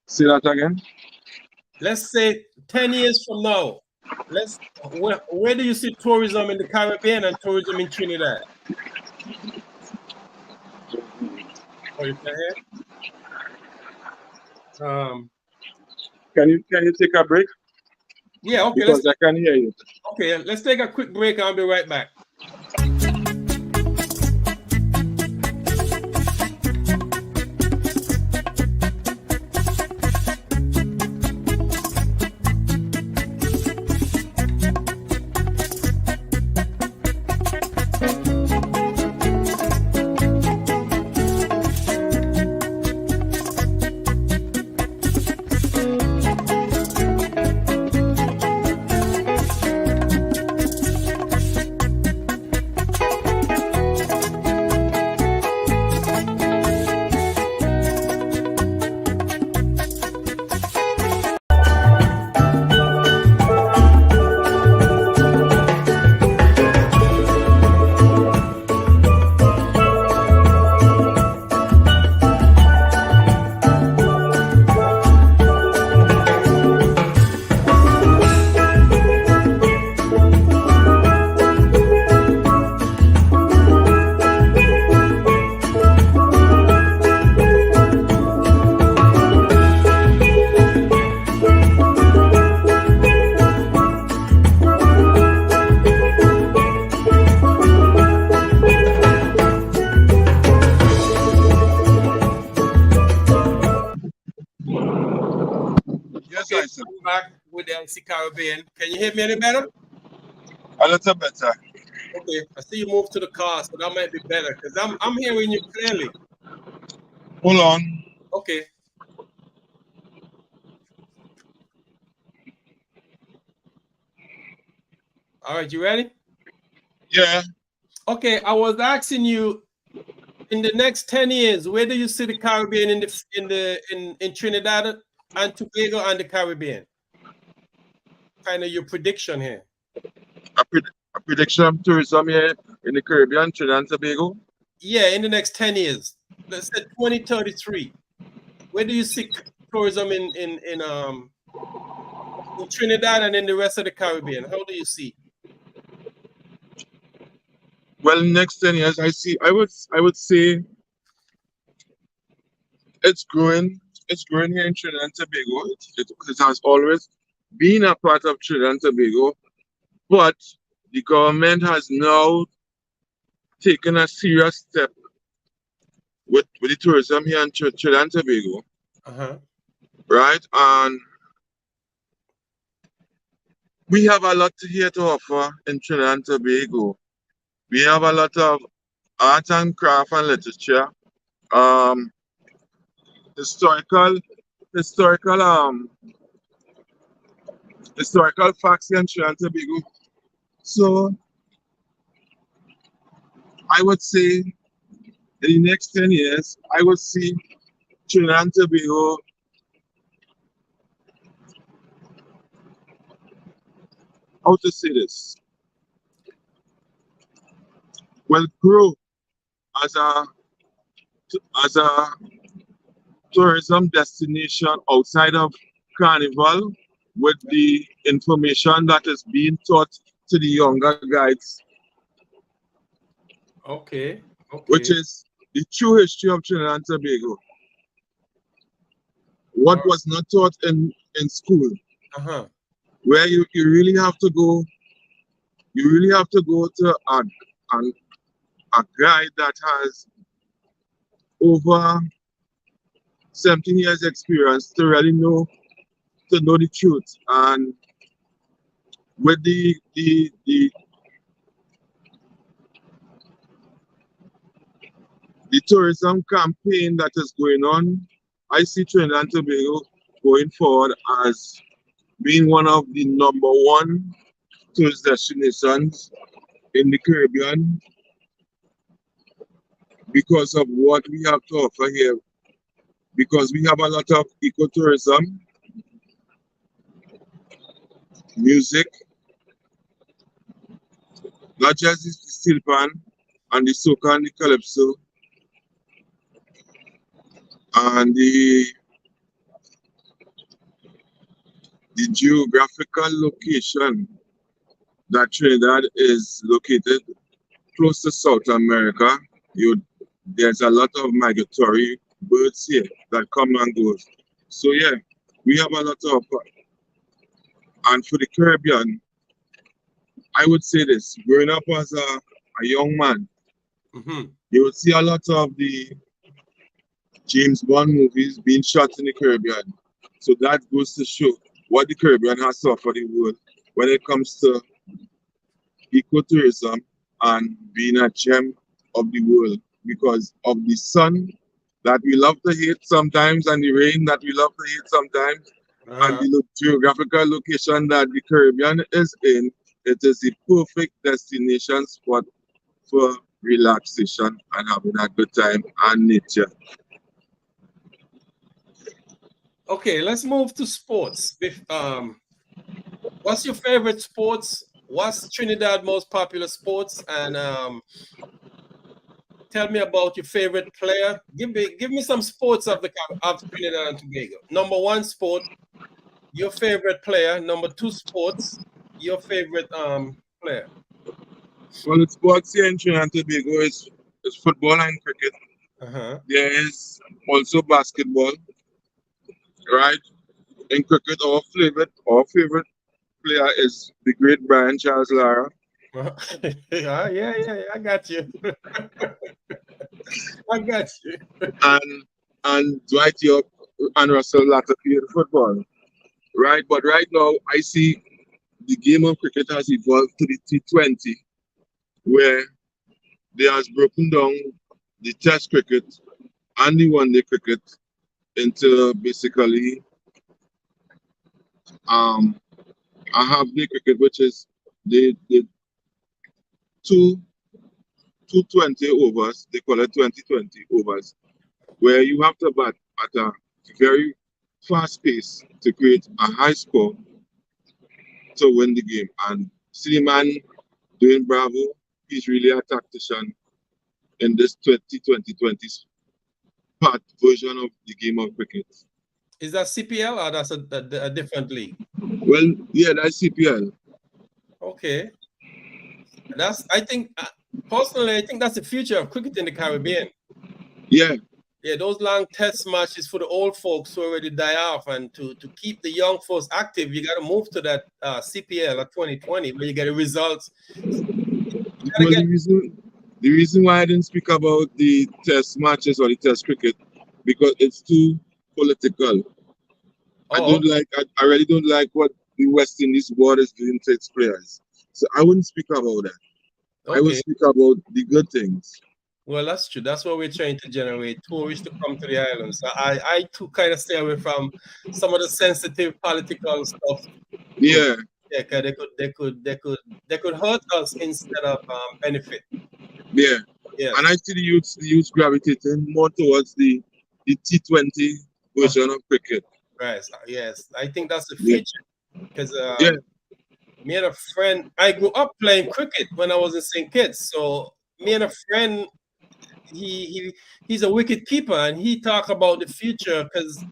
Say that again. Let's say 10 years from now, where do you see tourism in the Caribbean and tourism in Trinidad? Oh, you can hear? Can you take a break? Yeah, okay. Because I can hear you. Okay, let's take a quick break and I'll be right back. IC Caribbean. Can you hear me any better? A little better. Okay, I see you moved to the car, so that might be better because I'm hearing you clearly. Hold on. Okay. All right, you ready? Yeah. Okay, I was asking you, in the next 10 years, where do you see the Caribbean in Trinidad and Tobago and the Caribbean? Kind of your prediction here. A prediction of tourism here in the Caribbean, Trinidad and Tobago. Yeah, in the next 10 years. Let's say 2033. Where do you see tourism in Trinidad and in the rest of the Caribbean? How do you see? Well, next 10 years, I would say it's growing. It's growing here in Trinidad and Tobago. It has always been a part of Trinidad and Tobago, but the government has now taken a serious step with the tourism here in Trinidad and Tobago. Uh-huh. Right? And we have a lot here to offer in Trinidad and Tobago. We have a lot of art and craft and literature, historical facts here in Trinidad and Tobago. So I would say in the next 10 years, I would see Trinidad and Tobago how to say this? Will grow as a tourism destination outside of Carnival with the information that is being taught to the younger guides, Okay. which is the true history of Trinidad and Tobago. What was not taught in school, Uh-huh. where you really have to go, to a guide that has over 17 years experience to really know the truth. And with the tourism campaign that is going on, I see Trinidad and Tobago going forward as being one of the #1 tourist destinations in the Caribbean because of what we have to offer here. Because we have a lot of ecotourism, music, not just the steel pan and the soca and the calypso, and the geographical location that Trinidad is located close to South America. There's a lot of migratory birds here that come and go. So yeah, we have a lot to offer. And for the Caribbean, I would say this: growing up as a young man, you would see a lot of the James Bond movies being shot in the Caribbean. So that goes to show what the Caribbean has to offer the world when it comes to ecotourism and being a gem of the world, because of the sun that we love to hate sometimes and the rain that we love to hate sometimes, and the geographical location that the Caribbean is in. It is the perfect destination spot for relaxation and having a good time and nature. Okay, let's move to sports. What's your favorite sports? What's Trinidad most popular sports? And tell me about your favorite player. Give me some sports of Trinidad and Tobago. #1 sport, your favorite player. #2 sports, your favorite player. Well, the sports here in Trinidad and Tobago is football and cricket. There is also basketball, right? In cricket, our favorite player is the great Brian Charles Lara. Yeah, I got you. I got you. And Dwight York and Russell Latterfield football. right? But right now, I see the game of cricket has evolved to the T20, where they has broken down the Test cricket and the One Day cricket into basically um, a half day cricket, which is the two 220 overs. They call it 2020 overs, where you have to bat at a very fast pace to create a high score to win the game. And see the man doing bravo. He's really a tactician in this 2020 part version of the game of cricket. Is that CPL or that's a different league? Well, yeah, that's CPL. Okay. I think, personally, I think that's the future of cricket in the Caribbean. Yeah, Yeah, those long test matches for the old folks who already die off, and to keep the young folks active, you got to move to that CPL at 2020 where you get the results. well, the reason why I didn't speak about the test matches or the test cricket because it's too political. Oh, I really don't like what the West Indies board is doing to its players. So I wouldn't speak about that. I would okay. speak about the good things. Well, that's true. That's what we're trying to generate tourists to come to the islands. So I too kind of stay away from some of the sensitive political stuff. Yeah, Yeah, 'cause they could hurt us instead of benefit. yeah. Yes, And I see the youths gravitating more towards the T20 version of cricket. right. Yes, I think that's the Yeah, future because yeah, me and a friend, I grew up playing cricket when I was in St. Kitts. So me and a friend, he's a wicket keeper, and he talk about the future because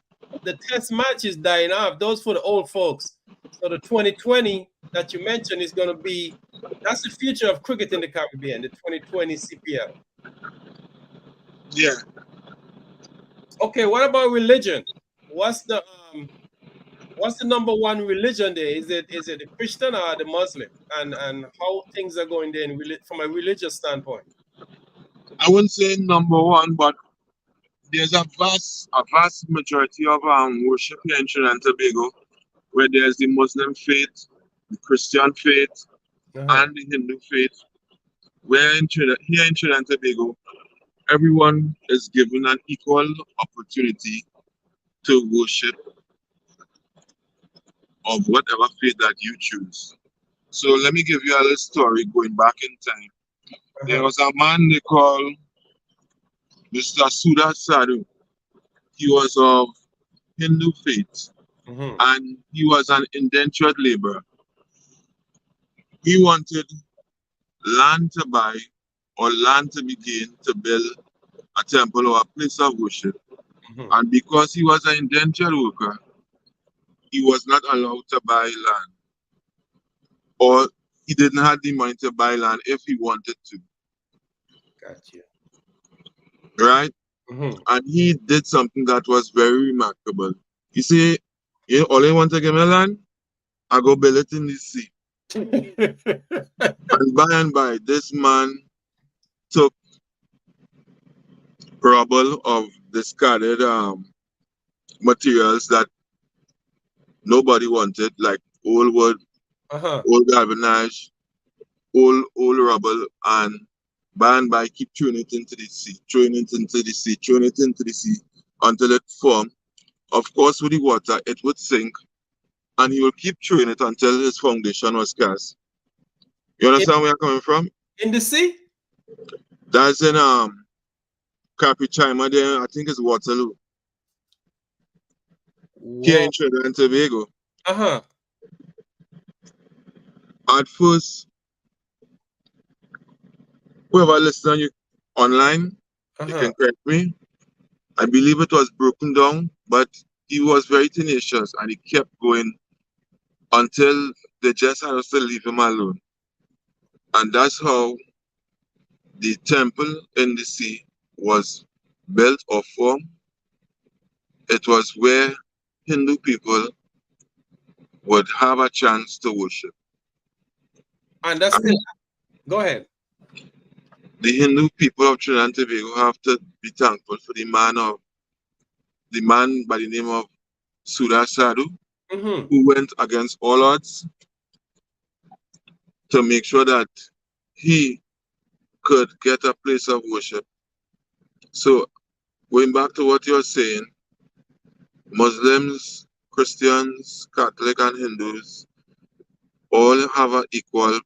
the test match is dying off. Those for the old folks. So the 2020 that you mentioned is going to be that's the future of cricket in the Caribbean. The 2020 CPL. yeah. Okay, what about religion? What's the number one religion there? Is it the Christian or the Muslim? And how things are going there from a religious standpoint? I wouldn't say number one, but there's a vast majority of worship here in Trinidad and Tobago, where there's the Muslim faith, the Christian faith, and the Hindu faith. Where here in Trinidad and Tobago, everyone is given an equal opportunity to worship of whatever faith that you choose. So let me give you a little story going back in time. There was a man they call Mr. Sudha Sadhu. He was of Hindu faith and he was an indentured laborer. He wanted land to buy or land to begin to build a temple or a place of worship. And because he was an indentured worker, he was not allowed to buy land. Or he didn't have the money to buy land if he wanted to. Gotcha. Right? And he did something that was very remarkable. You see, all I want to give me land, I go build it in the sea. And by, this man took rubble of discarded materials that nobody wanted, like old wood, old galvanized, old rubble, and by keep throwing it into the sea, throwing it into the sea, throwing it into the sea until it formed. Of course, with the water, it would sink, and he will keep throwing it until his foundation was cast. You understand where I'm coming from? In the sea? That's in Capichima there, I think it's Waterloo. Whoa. Here in Trinidad and Tobago. At first, whoever listens you online, you can correct me. I believe it was broken down, but he was very tenacious and he kept going until they just had to leave him alone. And that's how the temple in the sea was built or formed. It was where Hindu people would have a chance to worship. And that's go ahead. The Hindu people of Trinidad and Tobago have to be thankful for the man by the name of Sudha Sadhu, Mm-hmm. who went against all odds to make sure that he could get a place of worship. So, going back to what you're saying, Muslims, Christians, Catholic, and Hindus all have an equal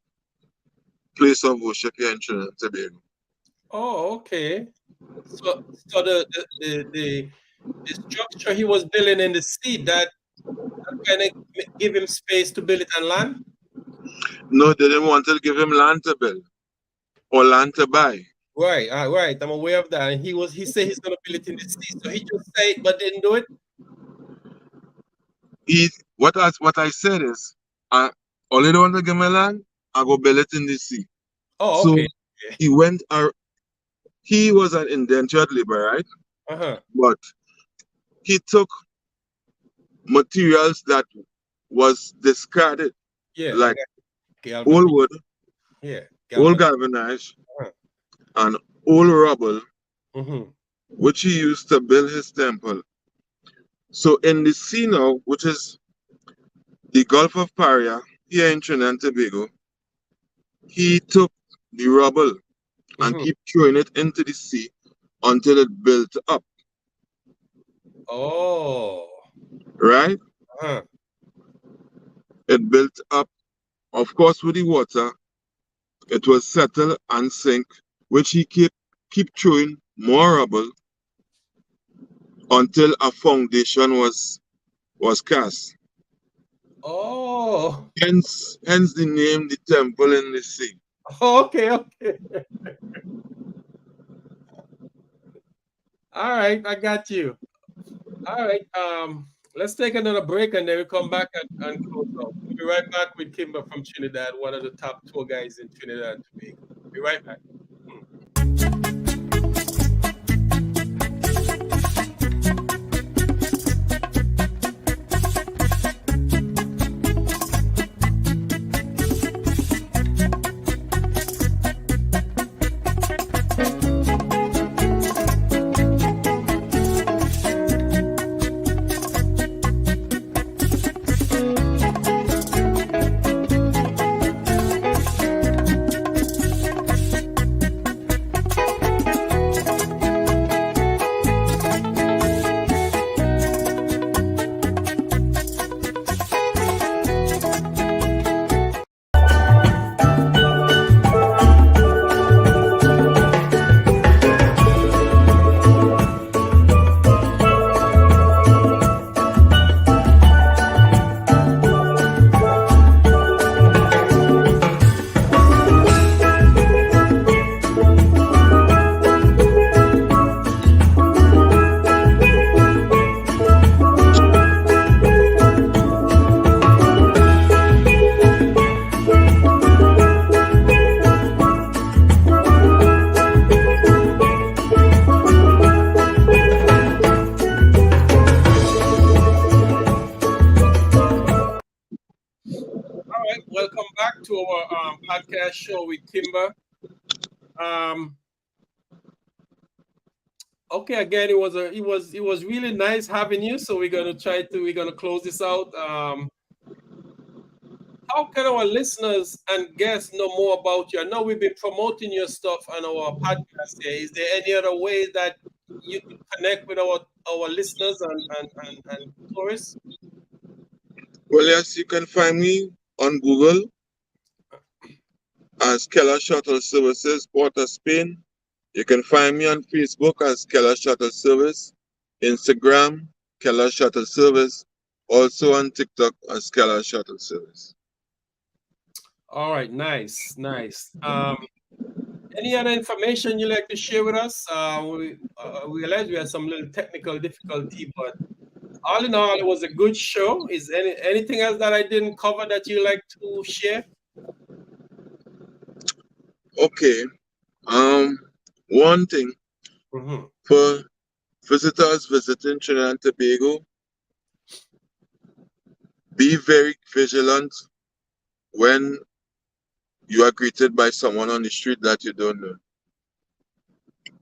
place of worship here in Trinidad and Tobago. Oh, okay. So the structure he was building in the sea, that kind of give him space to build it on land? No, they didn't want to give him land to build or land to buy. Right, right. I'm aware of that. And he said he's gonna build it in the sea. So he just said it but didn't do it. What I said is, I only don't want to give me land, I go build it in the sea. Oh, So okay. he went. He was an indentured labor, right? Uh-huh. But he took materials that was discarded, Yeah, I like got old galvanized. wood, Yeah, old galvanized. galvanized, Uh-huh. and old rubble, Mm-hmm. which he used to build his temple. So in the sea now, which is the Gulf of Paria, here in Trinidad and Tobago, he took the rubble and Mm-hmm. keep throwing it into the sea until it built up, Oh. right? Uh-huh. It built up, of course, with the water. It was settle and sink, which he keep throwing more rubble until a foundation was cast. Oh. Hence the name the temple in the sea. Okay, okay. All right, I got you. All right. Let's take another break and then we come back and close out. We'll be right back with Kimber from Trinidad, one of the top tour guys in Trinidad and Tobago. Be right back. All right, welcome back to our podcast show with Kimber. Um, okay, again, it was really nice having you. So we're gonna close this out. How can our listeners and guests know more about you? I know we've been promoting your stuff on our podcast here. Is there any other way that you can connect with our listeners and tourists? Well, yes, you can find me on Google as Keller Shuttle Services, Port of Spain. You can find me on Facebook as Keller Shuttle Service, Instagram, Keller Shuttle Service, also on TikTok as Keller Shuttle Service. All right, nice, nice. Any other information you like to share with us? We realize we had some little technical difficulty, but all in all, it was a good show. Is anything else that I didn't cover that you like to share? Okay. One thing Mm-hmm. for visitors visiting Trinidad and Tobago, be very vigilant when you are greeted by someone on the street that you don't know.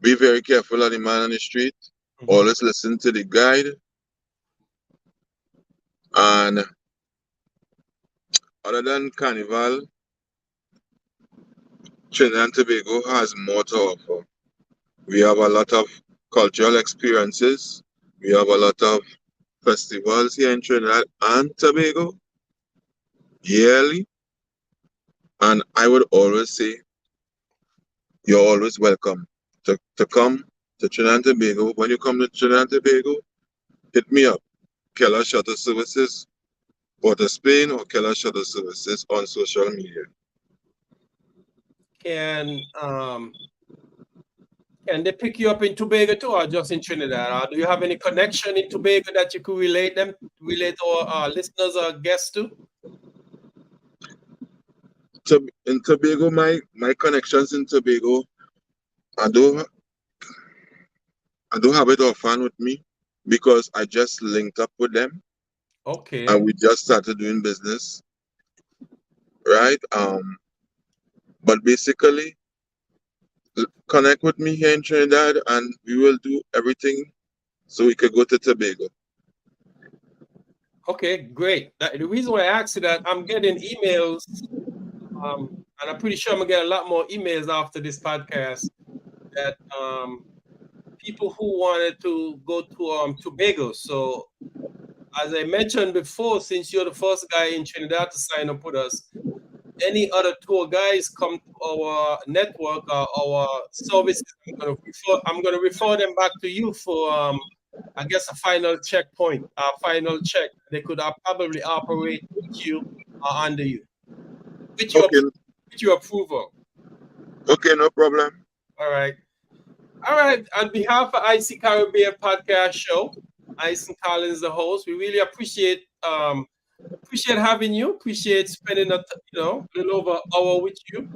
Be very careful of the man on the street. Mm-hmm. Always listen to the guide. And other than Carnival, Trinidad and Tobago has more to offer. We have a lot of cultural experiences. We have a lot of festivals here in Trinidad and Tobago yearly. And I would always say you're always welcome to come to Trinidad and Tobago. When you come to Trinidad and Tobago, hit me up. Keller Shuttle Services, Port of Spain, or Keller Shuttle Services on social media. Can they pick you up in Tobago too, or just in Trinidad? Or do you have any connection in Tobago that you could relate our listeners or guests to? In Tobago, my connections in Tobago, I do have it often with me because I just linked up with them Okay. and we just started doing business, right? But basically, connect with me here in Trinidad and we will do everything so we could go to Tobago. Okay, great. The reason why I asked you that, I'm getting emails, and I'm pretty sure I'm gonna get a lot more emails after this podcast, that people who wanted to go to Tobago. So as I mentioned before, since you're the first guy in Trinidad to sign up with us, any other tour guys come to our network or our services, I'm gonna refer them back to you for I guess a final checkpoint, a final check. They could probably operate with you or under you, with your approval. Okay, no problem. All right. All right. On behalf of IC Caribbean Podcast Show, Ison Collins, the host, we really appreciate having you. Appreciate spending a little over an hour with you.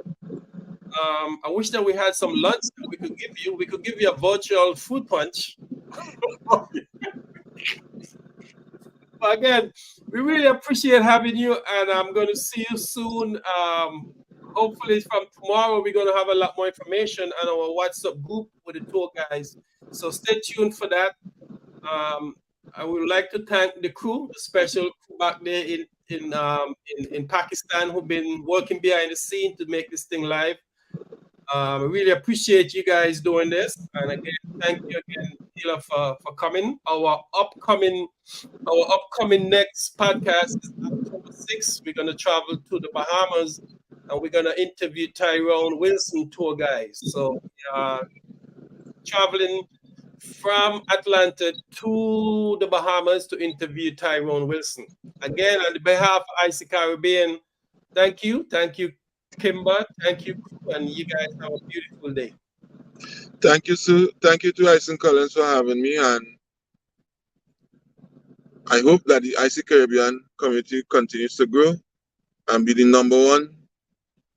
I wish that we had some lunch that we could give you. We could give you a virtual food punch. Again, we really appreciate having you, and I'm going to see you soon. Hopefully, from tomorrow, we're going to have a lot more information on our WhatsApp group with the tour guys. So stay tuned for that. I would like to thank the crew, the special crew back there in Pakistan, who've been working behind the scene to make this thing live. I really appreciate you guys doing this, and again, thank you again, Hila, for coming. Our upcoming next podcast is October 6th. We're gonna travel to the Bahamas, and we're gonna interview Tyrone Wilson, tour guys. So traveling from Atlanta to the Bahamas to interview Tyrone Wilson. Again, on behalf of IC Caribbean, thank you, Kimber, thank you, and you guys have a beautiful day. Thank you, Sue. Thank you to Ison Collins for having me, and I hope that the IC Caribbean community continues to grow and be the #1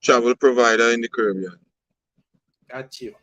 travel provider in the Caribbean. Got you.